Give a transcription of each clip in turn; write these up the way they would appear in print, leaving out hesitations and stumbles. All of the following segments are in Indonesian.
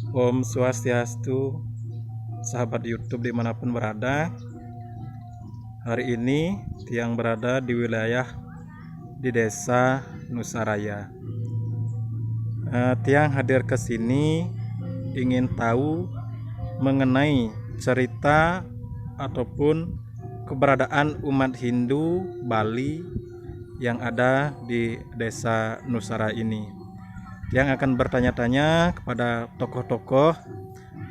Om Swastiastu, sahabat YouTube dimanapun berada. Hari ini Tiang berada di desa Nusaraya. Tiang hadir ke sini ingin tahu mengenai cerita ataupun keberadaan umat Hindu Bali yang ada di desa Nusara ini. Tiang akan bertanya-tanya kepada tokoh-tokoh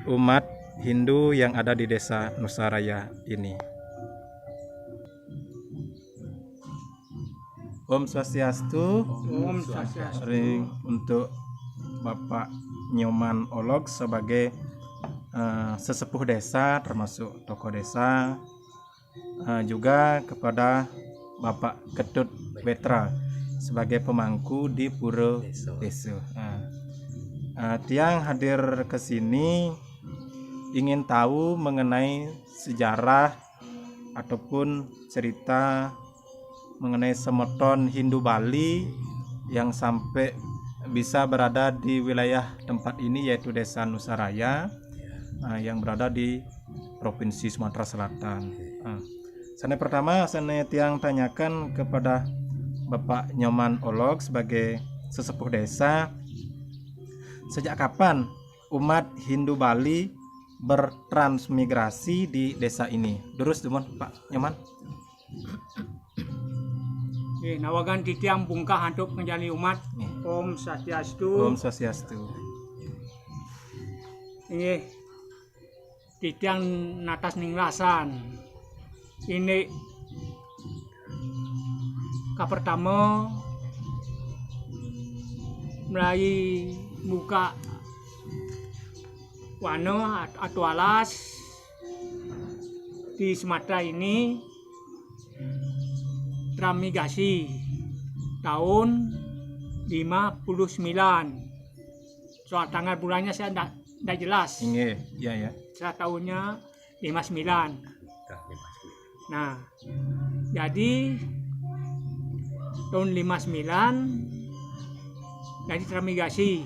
umat Hindu yang ada di desa Nusaraya ini. Om Swastiastu. Om Swastiastu. Untuk Bapak Nyoman Olog sebagai sesepuh desa, termasuk tokoh desa, juga kepada Bapak Ketut Betra sebagai pemangku di Pura Desa. Tiang hadir ke sini ingin tahu mengenai sejarah ataupun cerita mengenai semeton Hindu Bali yang sampai bisa berada di wilayah tempat ini, yaitu desa Nusaraya, yang berada di Provinsi Sumatera Selatan. Pertama Tiang tanyakan kepada Bapak Nyoman Olog sebagai sesepuh desa, sejak kapan umat Hindu Bali bertransmigrasi di desa ini? Terus Pak Nyoman. Nawagan titiang bungkah untuk menjadi umat. Om Swastiastu. Om Swastiastu. Ini titiang natas ninglasan. Ini pertama mulai buka warna atau alas di Sumatera ini transmigrasi tahun 59. Soal tanggal bulannya saya tidak jelas. Ya. Saya tahunnya 59. Nah, jadi tahun 59 dari transmigrasi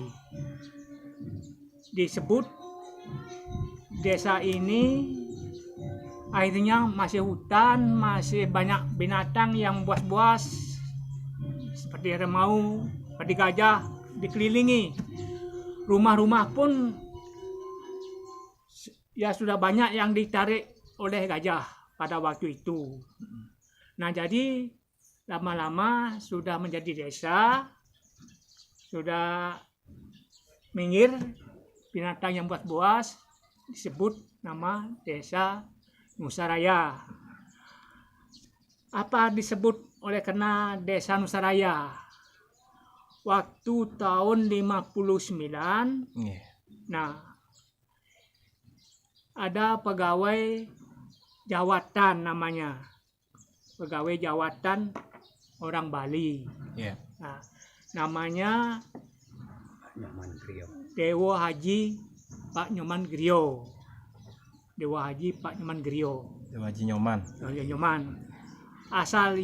disebut desa ini akhirnya masih hutan, masih banyak binatang yang buas-buas seperti harimau, seperti gajah, dikelilingi. Rumah-rumah pun ya sudah banyak yang ditarik oleh gajah pada waktu itu. Nah, jadi lama-lama sudah menjadi desa, sudah minggir binatang yang buas-buas, disebut nama desa Nusaraya. Apa disebut oleh karena desa Nusaraya? Waktu tahun 59, nah ada pegawai jawatan namanya, pegawai jawatan orang Bali. Nah, namanya Dewa Haji Pak Nyoman Griyo. Dewa Haji Pak Nyoman Griyo. Dewa Haji Nyoman. Asal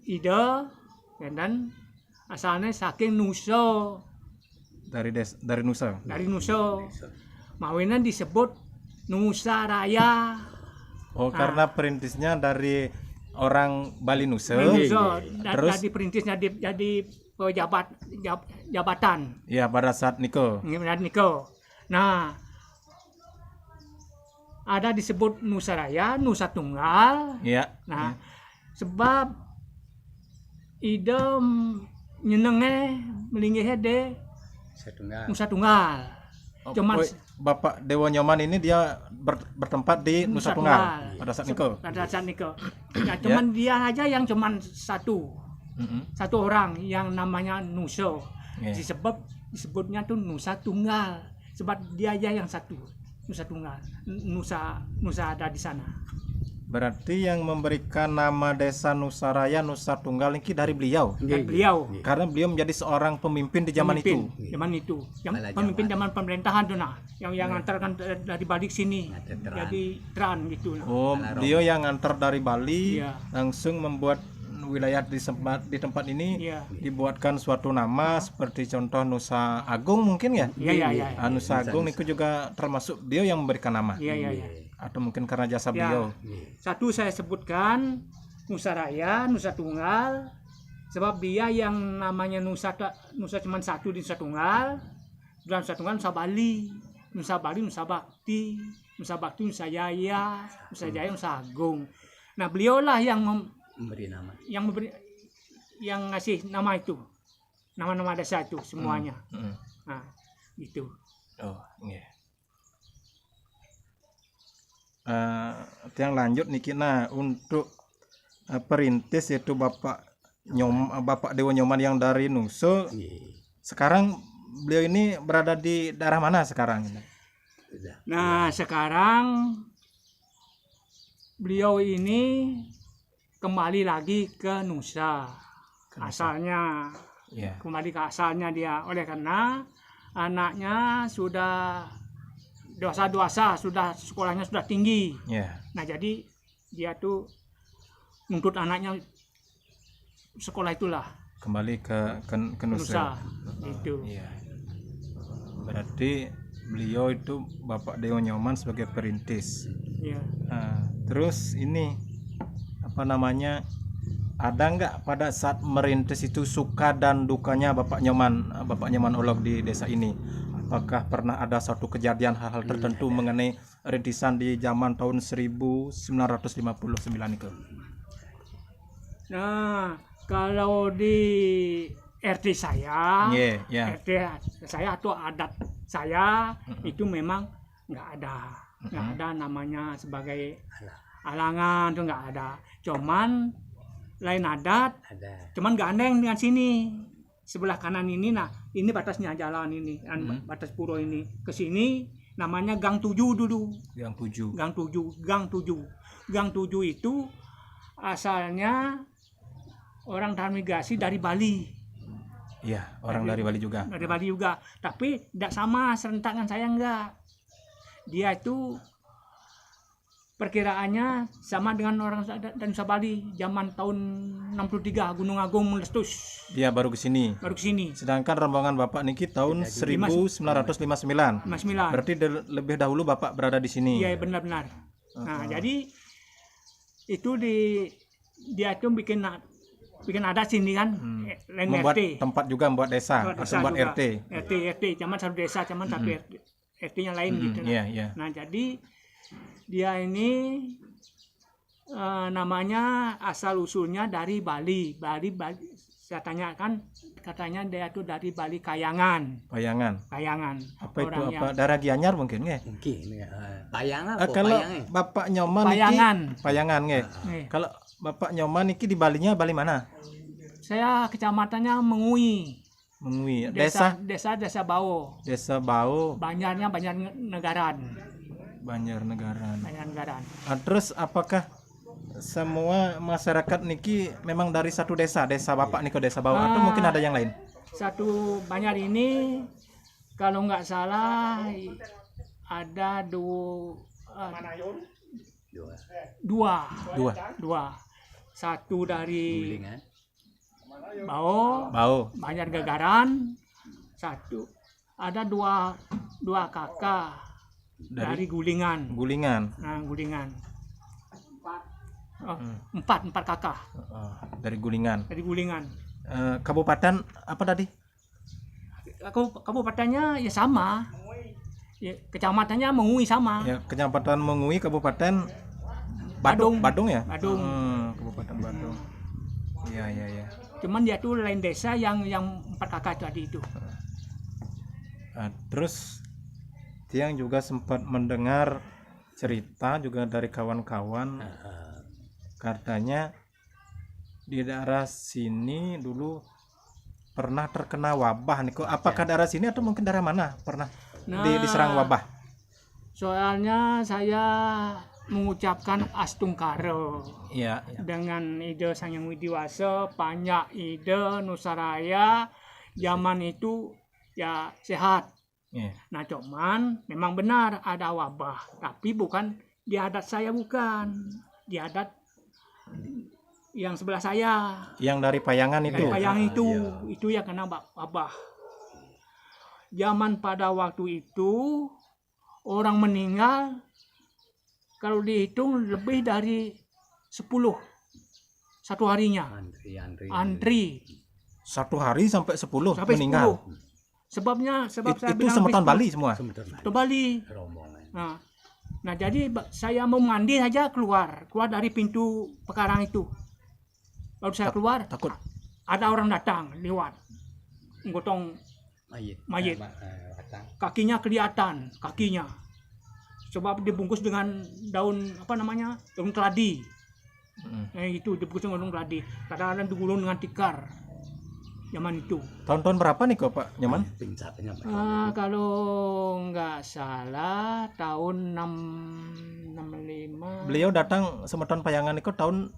ide dan asalnya saking Nusa. Dari Nusa. Dari Nusa. Mawina disebut Nusaraya. Karena perintisnya dari orang Bali Nusa. Terus dari perintisnya jadi jabatan. Iya, pada saat Niko. Nah, ada disebut Nusaraya, Nusa Tunggal. Iya. Nah, sebab ide nyenenge melingih de Nusa Tunggal. Cuman Bapak Dewa Nyoman ini dia bertempat di Nusa Tunggal pada saat Niko. Ya, cuman dia aja yang cuman satu orang yang namanya Nusa. Disebutnya tuh Nusa Tunggal. Sebab dia aja yang satu, Nusa Tunggal. Nusa ada di sana. Berarti yang memberikan nama desa Nusaraya, Nusa Tunggal ini dari beliau. Dari beliau. Karena beliau menjadi seorang pemimpin di zaman itu. Pemimpin zaman pemerintahan tuh yang antarkan dari Bali sini. Jadi tran gitu. Beliau yang antar dari Bali langsung membuat wilayah di tempat ini Iya. dibuatkan suatu nama seperti contoh Nusa Agung mungkin ya? Iya. Nusa Agung itu juga termasuk beliau yang memberikan nama. Iya. Atau mungkin karena jasa Ya. beliau. Satu saya sebutkan Nusa Raya, Nusa Tunggal, sebab dia yang namanya Nusa cuma satu di Nusa Tunggal, dalam Nusa Tunggal Nusa Bali, Nusa Bakti, Nusa Jaya, Nusa Agung. Nah beliaulah yang memberi nama, yang ngasih nama itu, nama-nama desa itu semuanya. Nah gitu. Oh, iya. Yang lanjut nih Kina untuk perintis yaitu Bapak Dewa Nyoman yang dari Nuso. Sekarang beliau ini berada di daerah mana sekarang? Nah sekarang beliau ini kembali lagi ke Nusa. Asalnya kembali ke asalnya dia, oleh karena anaknya sudah dewasa, sudah sekolahnya sudah tinggi. Nah jadi dia tuh nuntut anaknya sekolah itulah. Kembali ke Nusa. Itu. Berarti beliau itu Bapak Dewa Nyoman sebagai perintis. Terus ini apa namanya? Ada nggak pada saat merintis itu suka dan dukanya Bapak Nyoman Olog di desa ini? Apakah pernah ada suatu kejadian hal-hal tertentu mengenai rintisan di zaman tahun 1959 itu? Nah, kalau di RT saya, RT saya atau adat saya itu memang nggak ada namanya sebagai halangan, itu nggak ada. Cuman lain adat, cuman gandeng dengan sini. Sebelah kanan ini, nah ini batasnya jalan ini, batas puro ini ke sini namanya Gang 7 dulu. Gang 7 itu asalnya orang transmigrasi dari Bali. Iya, orang dari Bali juga. Dari Bali juga, tapi tidak sama serentakan saya enggak. Dia itu perkiraannya sama dengan orang dan Nusa Bali zaman tahun 63 Gunung Agung meletus. Dia baru ke sini. Sedangkan rombongan Bapak niki tahun 1959. Berarti lebih dahulu Bapak berada di sini. Iya, benar-benar. Nah, jadi itu dia itu bikin adat sini kan, membuat RT. tempat juga membuat desa membuat RT. Zaman satu desa, zaman satu RT-nya lain gitu. Nah, jadi dia ini namanya asal usulnya dari Bali. Saya tanyakan, katanya dia itu dari Bali Kayangan. Apa itu? Apa daerah Gianyar mungkin nggih? Mungkin Payangan. Kalau Bapak Nyoman Payangan nggih. Kalau Bapak Nyoman niki di Balinya Bali mana? Saya kecamatannya Mengui. Desa Bau. Desa Bau. Banjarnya Banjarnagaran. Terus apakah semua masyarakat niki memang dari satu desa Bapak niko desa Bau atau mungkin ada yang lain? Satu Banjar ini kalau nggak salah ada dua. Satu dari Bau. Banjarnagaran. Satu ada dua kakak dari Gulingan. Nah, Gulingan. Empat kakak. Dari Gulingan. Kabupaten apa tadi? Kabupatennya ya sama. Ya, kecamatannya Mengui sama. Ya, Kecamatan Mengui, Kabupaten Badung ya? Badung. Kabupaten Badung. Iya. Cuman dia tuh lain desa yang empat kakak tadi itu. Terus Tiang juga sempat mendengar cerita juga dari kawan-kawan, katanya di daerah sini dulu pernah terkena wabah nih. Apakah daerah sini atau mungkin daerah mana pernah diserang wabah? Soalnya saya mengucapkan Astungkaro. Iya. Dengan ide Sang Hyang Widiwasa, banyak ide Nusaraya zaman itu ya sehat. Nah, cuman memang benar ada wabah, tapi bukan di adat saya, bukan di adat yang sebelah saya. Yang dari Payangan itu. Dari Payang itu, iya. itu yang kena wabah. Zaman pada waktu itu orang meninggal kalau dihitung lebih dari 10 satu harinya. Antri. Satu hari sampai 10 Sampai meninggal. 10. Sebab saya Itu bilang semeton Wisma. Bali semua. Itu Bali. Rombongan. Nah jadi saya mau mandi saja keluar dari pintu pekarang itu. Baru saya keluar, Takut. ada orang datang lewat, gotong mayit. Kakinya kelihatan, kakinya. Sebab dibungkus dengan daun daun keladi. Itu dibungkus dengan daun keladi. Kadang-kadang digulung dengan tikar. Zaman itu. Tahun-tahun berapa nih kok Pak Nyoman? Kalau nggak salah tahun 65. Beliau datang semeton Payangan itu tahun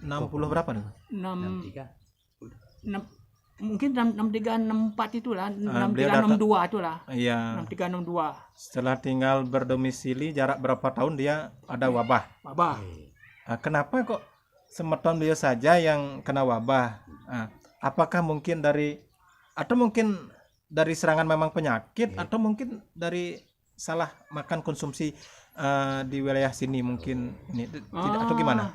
60 berapa nih? 6 mungkin 63 64 itulah, beliau 63 62 itulah. Iya. 63 62. Setelah tinggal berdomisili jarak berapa tahun dia ada wabah. Kenapa kok semeton beliau saja yang kena wabah? Apakah mungkin dari serangan memang penyakit atau mungkin dari salah makan konsumsi di wilayah sini mungkin ini tidak atau gimana?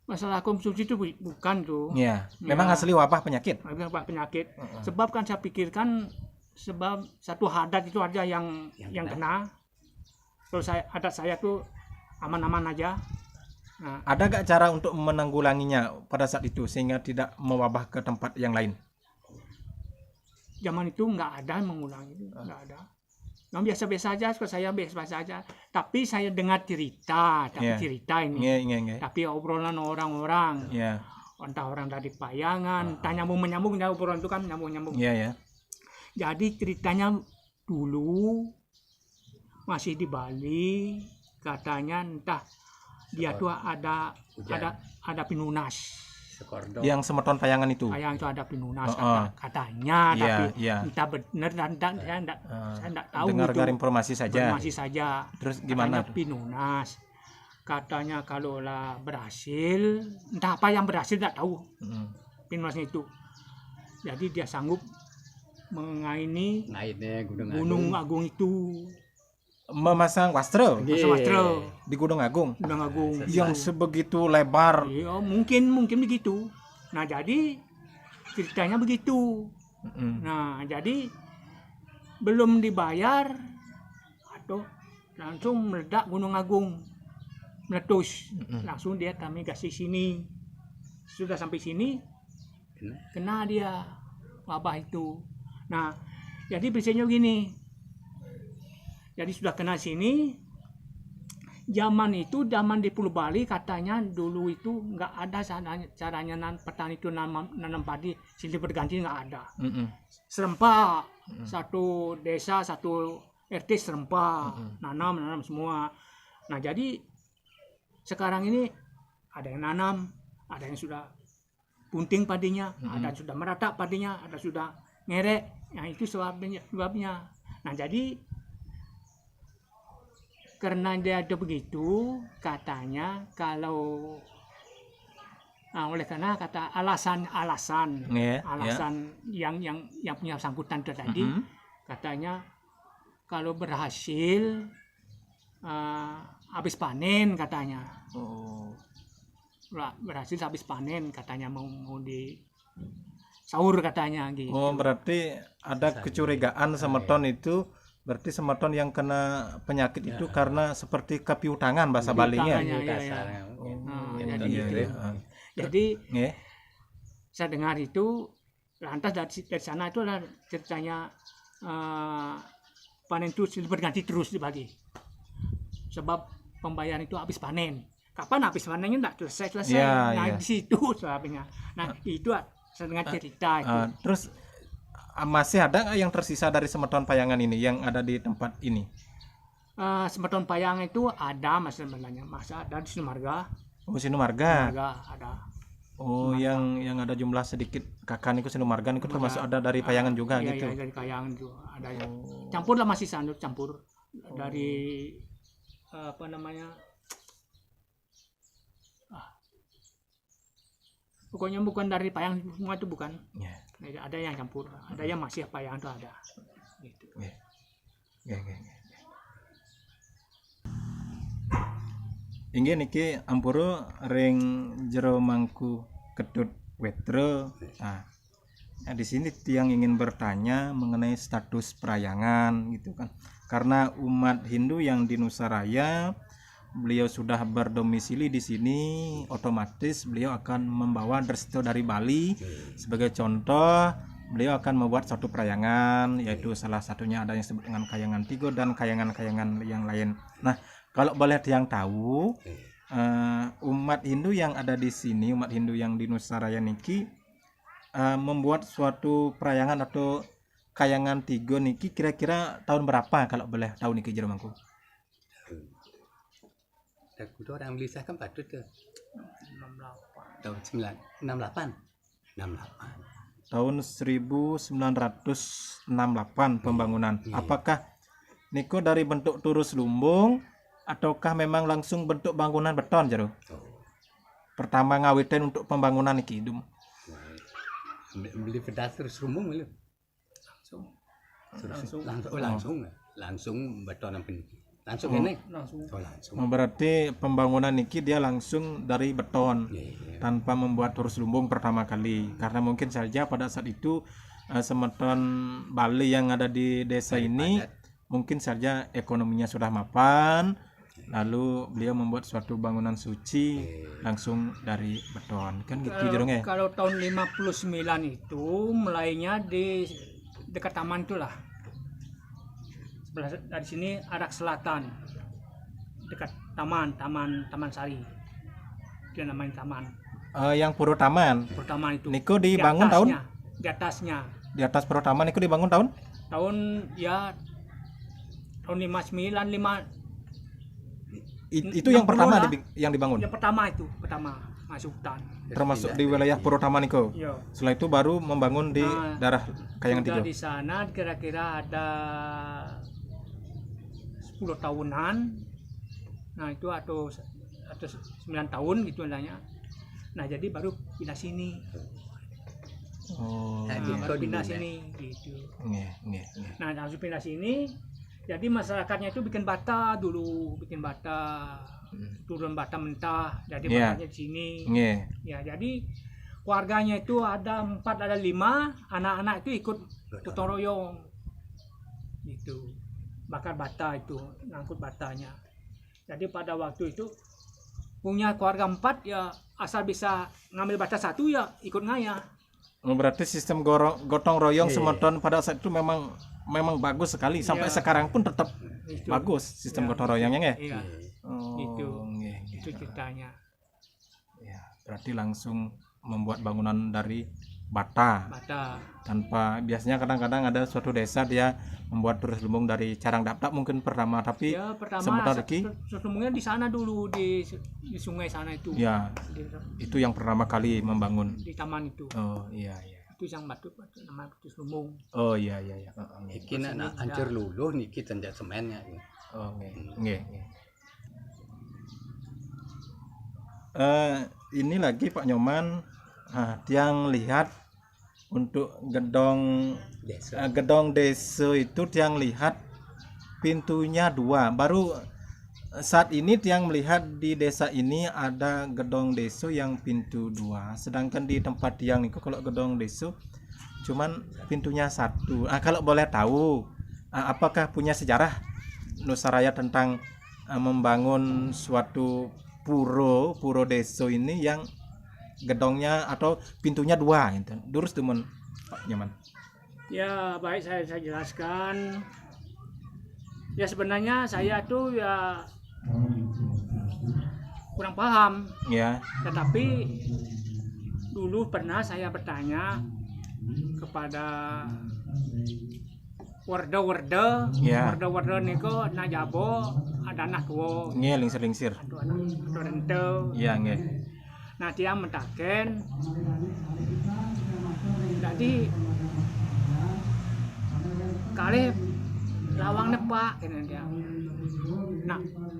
Masalah konsumsi itu bukan tuh. Ya, memang asli wabah penyakit. Wabah penyakit. Sebab kan saya pikirkan sebab satu adat itu aja yang kena. Kalau adat saya tuh aman-aman aja. Nah, ada gak cara untuk menanggulanginya pada saat itu sehingga tidak mewabah ke tempat yang lain? Zaman itu nggak ada yang mengulangi itu, nggak ada. Yang biasa-biasa aja, saya biasa-biasa aja. Tapi saya dengar cerita ini. Tapi obrolan orang-orang, entah orang dari Payangan, entah nyambung-menyambung, obrolan itu kan nyambung-nyambung. Jadi ceritanya dulu masih di Bali, katanya entah dia tuh ada pinunas. Yang semeton Payangan itu. Payangan itu ada pinunas katanya, tapi entah benar dan saya enggak tahu. Dengar informasi saja. Terus gimana? Katanya pinunas. Katanya kalau lah berhasil, entah apa yang berhasil enggak tahu. Pinunasnya itu. Jadi dia sanggup mengaini Gunung Agung itu. Memasang wastra di Gunung Agung yang sebegitu lebar. Iya, mungkin begitu. Nah, jadi ceritanya begitu. Nah, jadi belum dibayar atau langsung meledak Gunung Agung. Meletus. Langsung kami kasih sini. Sudah sampai sini kena dia wabah itu. Nah, jadi prinsipnya begini. Jadi sudah kena sini. Zaman di Pulau Bali katanya dulu itu nggak ada caranya petani itu nanam padi silih berganti, nggak ada. Serempak. Satu desa, satu RT serempak. Nanam semua. Nah jadi sekarang ini ada yang nanam, ada yang sudah bunting padinya, ada yang sudah merata padinya, ada sudah ngerek. Nah itu sebabnya. Nah jadi karena dia ada begitu, katanya kalau oleh karena kata alasan yang punya sangkutan itu tadi, katanya kalau berhasil habis panen katanya. Berhasil habis panen katanya mau di sahur katanya gitu. Berarti ada kecurigaan semeton itu. Berarti semeton yang kena penyakit itu karena seperti kepiutangan bahasa Balinya. Jadi saya dengar itu lantas dari sana itu adalah ceritanya panen itu silih berganti terus dibagi. Sebab pembayaran itu habis panen. Kapan habis panennya enggak selesai. Di situ sebabnya. Nah, itu saya dengar cerita itu. Terus masih ada nggak yang tersisa dari semeton Payangan ini yang ada di tempat ini? Semeton Payangan itu ada masih ada di Sinumarga. Sinumarga. Ada. Yang ada jumlah sedikit kakan itu Sinumarga itu termasuk ada dari Payangan juga gitu. Iya, dari Payangan itu ada yang campur lah, masih campur dari Pokoknya bukan dari payang semua itu bukan. Ya. Ada yang campur, ada yang masih payang itu ada. Gitu. Ya. Inggih niki ampuru ring jero mangku Kedut Wedro. Nah, di sini tiang ingin bertanya mengenai status perayangan gitu kan. Karena umat Hindu yang di Nusa Raya beliau sudah berdomisili di sini, otomatis beliau akan membawa resto dari Bali. Sebagai contoh, beliau akan membuat suatu perayangan, yaitu salah satunya ada yang disebut dengan Kayangan Tigo dan kayangan-kayangan yang lain. Nah, kalau boleh yang tahu, umat Hindu yang ada di sini, umat Hindu yang di Nusa Raya niki membuat suatu perayangan atau Kayangan Tigo niki kira-kira tahun berapa kalau boleh tahu niki jero mangku? Aku tuh orang Malaysia kan patut ke 68. tahun 68. Tahun 1968 pembangunan. Apakah niko dari bentuk turus lumbung ataukah memang langsung bentuk bangunan beton jero? Pertama ngawitin untuk pembangunan niki dum. Beli pedas terus rumung lu. Langsung beton apa ini? Langsung ini. Langsung. Berarti pembangunan niki dia langsung dari beton. Tanpa membuat turus lumbung pertama kali, karena mungkin saja pada saat itu semeton Bali yang ada di desa ini mungkin saja ekonominya sudah mapan, lalu beliau membuat suatu bangunan suci langsung dari beton kan gitu jerong ya. Kalau tahun 59 itu mulainya di dekat taman itulah, sebelah dari sini arah selatan dekat taman Sari, itu namanya taman. Yang Puro Taman. Pertama itu. Niko dibangun tahun? Di atasnya. Di atas Puro Taman Niko dibangun tahun? Tahun 59 Itu yang pertama yang dibangun. Yang pertama masuk hutan. Termasuk di wilayah Puro Taman Niko. Iya. Setelah itu baru membangun di daerah Kayangan Tigo. Di sana kira-kira ada 10 tahunan. Nah, itu atau 9 tahun gitu adanya. Nah, jadi baru pindah sini. Baru pindah sini gitu. Nah, langsung pindah sini. Jadi masyarakatnya itu bikin bata dulu, turun bata mentah. Jadi batanya di sini. Ya, jadi keluarganya itu ada 4, ada 5, anak-anak itu ikut gotong royong. Gitu. Bakar bata itu, ngangkut batanya. Jadi pada waktu itu punya keluarga 4 ya asal bisa ngambil bata 1 ya ikut ngayah. Berarti sistem gotong royong semeton pada saat itu memang bagus sekali sampai sekarang pun tetap bagus sistem gotong royongnya ya. Iya. Itu ceritanya. Ya, berarti langsung membuat bangunan dari bata. Tanpa biasanya kadang-kadang ada suatu desa dia membuat turus lumbung dari carang daptak mungkin pertama, tapi sebentar lagi lumbungnya di sana dulu di sungai sana itu. Ya. Itu yang pertama kali membangun di taman itu. Oh iya. Itu yang batu nama turus lumbung. Oh iya. Iki nak hancur luluh niki tenjak semennya. Oh nggih. Ini lagi Pak Nyoman, tiang lihat untuk gedong desa itu tiang lihat pintunya 2. Baru saat ini tiang melihat di desa ini ada gedong desa yang pintu 2. Sedangkan di tempat tiang itu kalau gedong desa cuman pintunya 1. Kalau boleh tahu, apakah punya sejarah Nusa Raya tentang membangun suatu puro desa ini yang gedongnya atau pintunya 2 gitu. Durus teman Pak Nyoman. Ya, baik saya jelaskan. Ya sebenarnya saya tuh ya kurang paham. Ya. Tetapi dulu pernah saya bertanya kepada warda niko najabo ada anak tua. Nggih, lingsir. Aduh rente. Iya, nggih. Nah, dia mentaken. Jadi kali lawang nepak kene dia. Nah,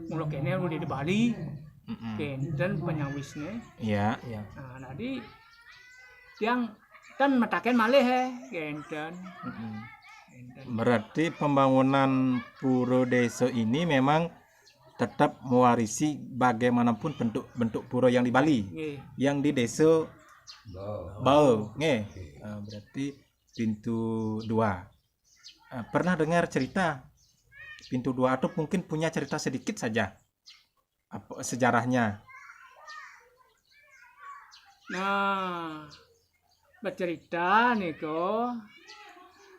mulo kene udah di Bali. Kenten penyawisnya. Iya. Nah, jadi tiang kan metaken malih genten. Berarti pembangunan pura desa ini memang tetap mewarisi bagaimanapun bentuk pura yang di Bali, yang di desa Bau, berarti pintu 2. Pernah dengar cerita pintu 2 atau mungkin punya cerita sedikit saja apa sejarahnya? Nah, bercerita niko,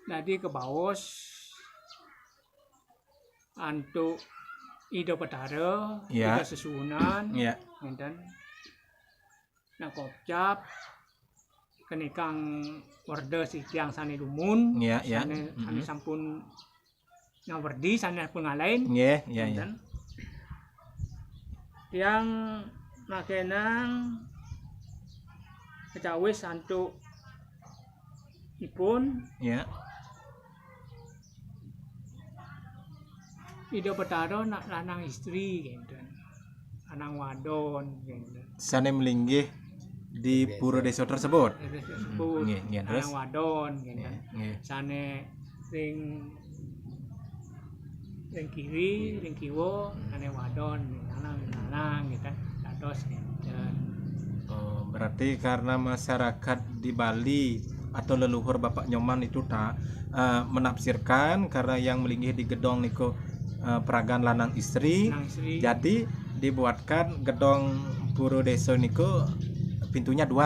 jadi ke Baos, antuk Ido Petara, Ya. Ido Sesunan, Ya. ngenten. Nah kopcap, kenikang warda si tiang sane dumun, Ya, ya. sane sampun ngawardi, sane pun ngalain, Ya, ya, ya. ngenten. Tiang nakenang kecawis antuk ipun Ya. Ido Petara nak lanang istri genten. Lanang wadon genten. Sane melinggih di pura desa tersebut. Tersebut Nggih, terus? lanang wadon genten. Nggih. Sane ring kiri, ring kiwa, sane wadon, lanang gitu. Dados genten. Oh, berarti karena masyarakat di Bali atau leluhur Bapak Nyoman itu tak menafsirkan karena yang melinggih di gedong niko peragan lanang istri, Lanang istri. jadi dibuatkan gedong pura desa niko pintunya 2,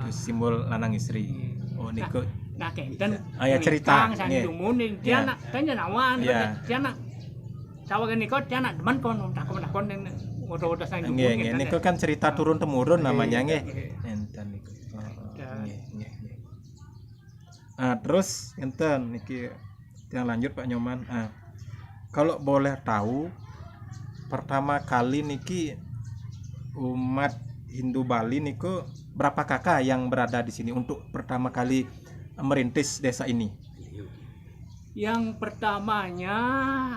itu simbol lanang istri. Oh niko Nah genten. ya cerita. Sane Nggih. dumun dia Ya. nak tanya nawan, Ya. dia nak cawagan niko dia nak demen kon takon ngodo-ngodo sang dumun. Nggih, genten. niko kan cerita turun temurun namanya nggih. Nggih. Enten niku. Dan- Nggih. Terus enten niki yang lanjut Pak Nyoman. Kalau boleh tahu pertama kali niki umat Hindu Bali niku berapa kakak yang berada di sini untuk pertama kali merintis desa ini? Yang pertamanya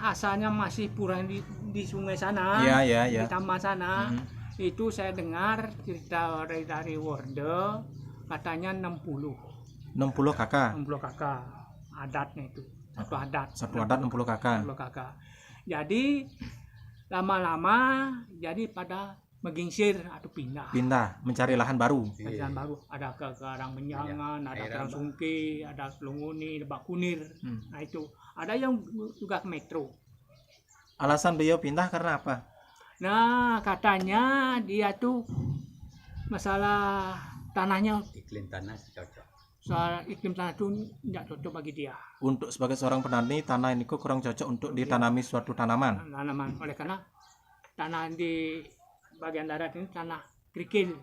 asalnya masih pura di sungai sana, Iya, iya, iya. di taman sana. Mhm. Itu saya dengar cerita dari Warda katanya 60 kakak. 60 kakak adatnya itu. Satu adat. Satu adat 60 kakak. 60 kakak. Jadi lama-lama jadi pada megingsir atau pindah. Pindah mencari lahan baru. Jalan baru ada ke Karang Menjangan, ada Daerah Karang Sungki, ada Lunguni, Lebak Kunir. Hmm. Nah itu ada yang juga ke metro. Alasan beliau pindah karena apa? Nah katanya dia tuh masalah tanahnya, Iklim tanah cocok. soal iklim tanah itu tidak cocok bagi dia. Untuk sebagai seorang petani, tanah ini kok kurang cocok untuk ditanami suatu tanaman. Tanaman oleh karena tanah di bagian darat ini tanah kerikil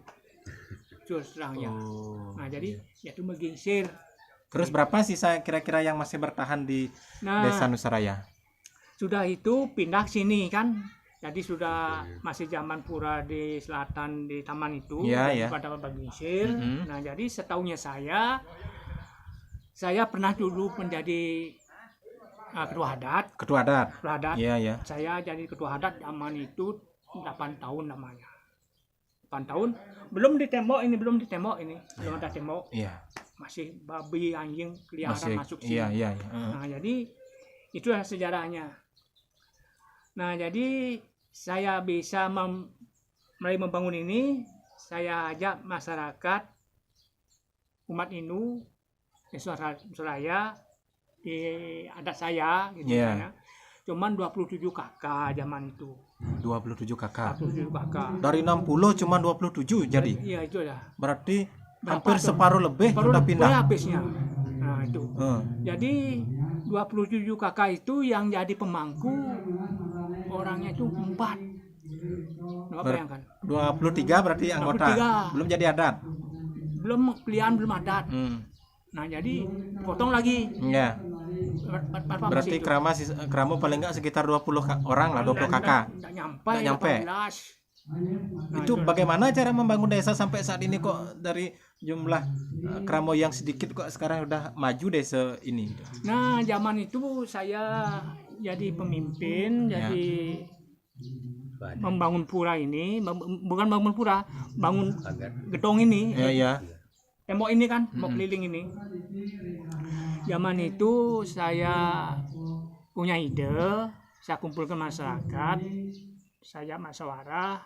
terus terangnya. Oh. Nah jadi dia tuh megingsir. Terus berapa sisa kira-kira yang masih bertahan di Nah Desa Nusaraya? sudah itu pindah ke sini kan. Jadi sudah masih zaman pura di selatan di taman itu Iya, iya. pada Bagingsir. Mhm. Nah jadi setahunya saya pernah dulu menjadi ketua adat. Ketua adat. Ketua adat. Iya, ya. Saya jadi ketua adat zaman itu 8 tahun namanya. 8 tahun belum ditembok ini, belum ada tembok. Iya. Masih babi anjing keliaran masuk sini. Iya, iya, iya. Nah, jadi itulah sejarahnya. Nah, jadi saya bisa mulai membangun ini, saya ajak masyarakat umat Hindu di Suraya di adat saya gitu Iya. ya. Cuman 27 kakak zaman itu. 27 kakak. 27 kakak. Dari 60 cuma 27 jadi. Iya, itu lah. Berarti Berapa hampir tuh? separuh lebih Baru sudah pindah. habisnya. Nah, itu. Heeh. Jadi 27 kakak itu yang jadi pemangku orangnya itu 4. Nggak bayangkan. 23 berarti anggota. 23. Belum jadi adat. Belum pilihan belum adat. Nah, jadi potong lagi. Iya. Berapa Berarti kerama paling enggak sekitar 20 orang lah, 20 kakak. Enggak nyampe. Nggak nyampe. 18. Nah, Itu bagaimana cara membangun desa sampai saat ini kok dari jumlah keramo yang sedikit kok sekarang udah maju desa ini? Nah, zaman itu saya jadi pemimpin, Ya. jadi membangun pura ini, bukan bangun pura, bangun Agar gedong ini. Ya, ya. tembok ini kan, tembok keliling ini. Zaman itu saya punya ide, saya kumpulkan masyarakat, saya musyawarah.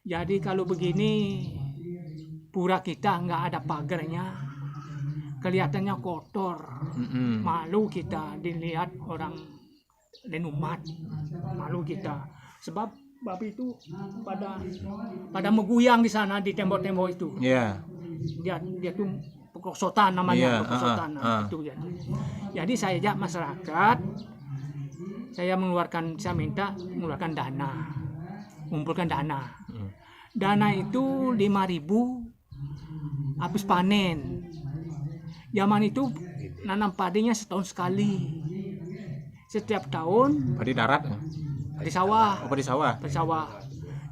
Jadi kalau begini pura kita nggak ada pagarnya, kelihatannya kotor, malu kita dilihat orang dan umat, malu kita. Sebab babi itu pada meguyang di sana di tembok-tembok itu. Iya. Dia tuh pekosotan namanya, pekosotan itu jadi. Jadi saya ajak masyarakat, saya minta mengeluarkan dana, mengumpulkan dana. Dana itu 5.000 habis panen. Zaman itu nanam padinya setahun sekali. Setiap tahun Padi darat. di sawah. Oh, padi sawah. Di sawah.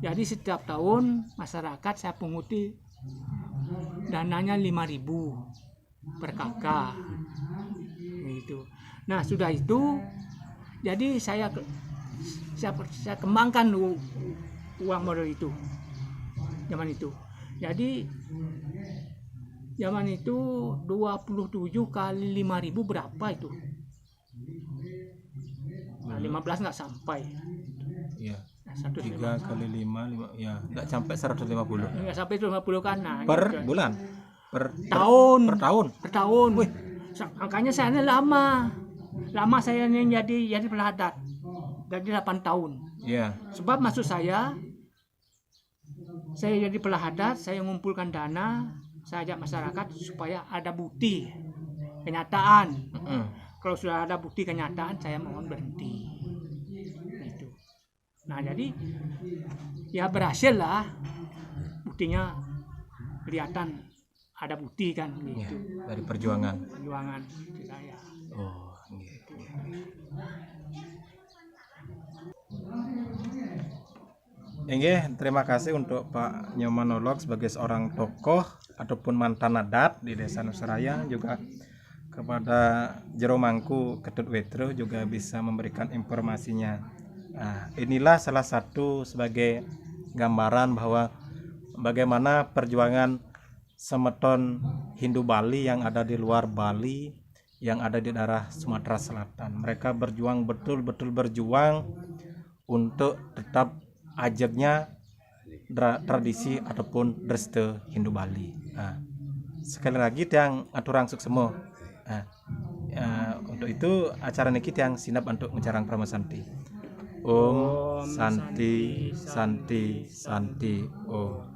Jadi setiap tahun masyarakat saya punguti dananya 5.000 per kakak. Gitu. Nah, sudah itu jadi saya kembangkan uang modal itu. Zaman itu. Jadi zaman itu 27 kali 5.000 berapa itu? Nah, 15 nggak sampai. Iya. 150. 3 kali 5 ya nggak sampai 150. Nggak sampai 150 kan. Nah, Per gitu. bulan. Per Tahun. Per tahun. Per tahun. Wih, angkanya saya ini lama. Lama saya ini jadi peladat. Jadi 8 tahun. Iya. Sebab maksud saya jadi peladat, saya mengumpulkan dana, saya ajak masyarakat supaya ada bukti kenyataan. Kalau sudah ada bukti kenyataan, saya mohon berhenti. Gitu. Nah, jadi ya berhasil lah. Buktinya kelihatan ada bukti kan gitu. Ya, dari perjuangan saya. oh gitu. Terima kasih untuk Pak Nyoman Nolok sebagai seorang tokoh ataupun mantan adat di Desa Nusaraya, juga kepada Jero Mangku Ketut Wetro juga bisa memberikan informasinya. Nah, inilah salah satu sebagai gambaran bahwa bagaimana perjuangan semeton Hindu Bali yang ada di luar Bali, yang ada di daerah Sumatera Selatan. Mereka berjuang, betul-betul berjuang untuk tetap ajegnya tradisi ataupun dreste Hindu Bali. Nah, sekali lagi tiang aturang suksemo. Nah, untuk itu acara niki tiang sinap untuk mencarang Pramasanti. Om Santi Santi Santi Om.